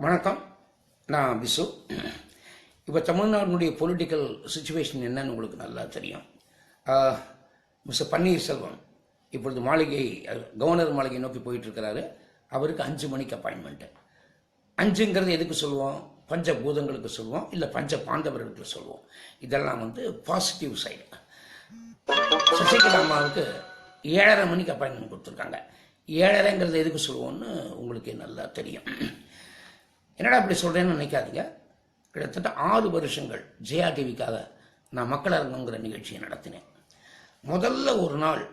வணக்கம். நான் பிசு. இப்போ தமிழ்நாட்டினுடைய பொலிட்டிக்கல் சுச்சுவேஷன் என்னன்னு உங்களுக்கு நல்லா தெரியும். மிஸ்டர் பன்னீர்செல்வம் இப்பொழுது கவர்னர் மாளிகை நோக்கி போயிட்டுருக்கிறாரு. அவருக்கு 5 மணிக்கு அப்பாயின்மெண்ட்டு. 5ங்கிறது எதுக்கு சொல்லுவோம்? பஞ்சபூதங்களுக்கு சொல்லுவோம், இல்லை பஞ்ச பாண்டவர்களுக்கு சொல்லுவோம். இதெல்லாம் பாசிட்டிவ் சைடு. சசிகலா அம்மாவுக்கு 7:30 மணிக்கு அப்பாயின்மெண்ட் கொடுத்துருக்காங்க. 7:30ங்கிறது எதுக்கு சொல்லுவோம்னு உங்களுக்கு நல்லா தெரியும். என்னடா அப்படி சொல்கிறேன்னு நினைக்காதீங்க. கிட்டத்தட்ட 6 வருஷங்கள் ஜெயா டிவிக்காக நான் மக்கள் அரங்கங்கிற நிகழ்ச்சியை நடத்தினேன். முதல்ல ஒரு நாள்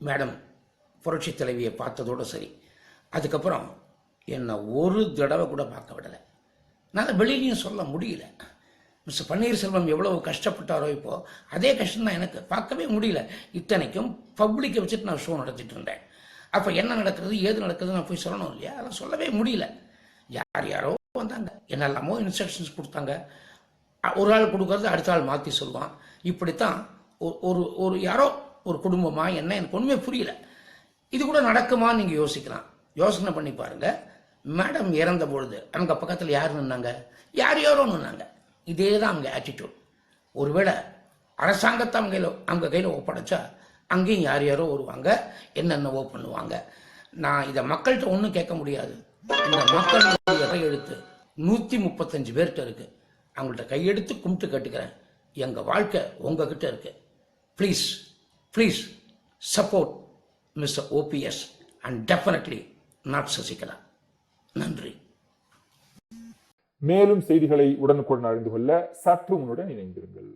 மேடம் புரட்சி தலைவியை பார்த்ததோடு சரி, அதுக்கப்புறம் என்னை ஒரு தடவை கூட பார்க்க விடலை. நான் வெளியிலையும் சொல்ல முடியல. மிஸ்டர் பன்னீர்செல்வம் எவ்வளவு கஷ்டப்பட்டாரோ இப்போது அதே கஷ்டம் தான் எனக்கு. பார்க்கவே முடியல. இத்தனைக்கும் பப்ளிக்கை வச்சுட்டு நான் ஷோ நடத்திட்டு இருந்தேன். அப்போ என்ன நடக்கிறது ஏது நடக்குது நான் போய் சொல்லணும் இல்லையா? அதெல்லாம் சொல்லவே முடியல. யாரோ வந்தாங்க, என்னெல்லாமோ இன்ஸ்ட்ரக்ஷன்ஸ் கொடுத்தாங்க. ஒரு ஆள் கொடுக்கறது அடுத்த ஆள் மாற்றி சொல்லுவான். இப்படித்தான் ஒரு யாரோ ஒரு குடும்பமாக என்ன எனக்கு ஒன்றுமே புரியல. இது கூட நடக்குமான்னு நீங்கள் யோசிக்கலாம். யோசனை பண்ணி பாருங்க. மேடம் இறந்த பொழுது அவங்க பக்கத்தில் யார் நின்னாங்க? யாரோ நின்னாங்க. இதே தான் அவங்க ஆட்டிடியூட். ஒருவேளை அரசாங்கத்தை அவங்க கையில் ஒப்படைச்சா அங்கேயும் யாரோ வருவாங்க, என்னென்னவோ பண்ணுவாங்க. நான் இதை மக்கள்கிட்ட ஒன்றும் கேட்க முடியாது. இந்த மக்களுடைய கையெழுத்து 135 பேர்கிட்ட இருக்கு. அவங்கள்ட்ட கையெடுத்து கும்பிட்டு கேட்டுக்கிறேன், எங்க வாழ்க்கை உங்ககிட்ட இருக்கு. Please please support mister OPS and definitely not Sasikala. நன்றி. மேலும் செய்திகளை உடனுக்குடன் அறிந்து கொள்ள சற்று முன்னுடன் இணைந்திருங்கள்.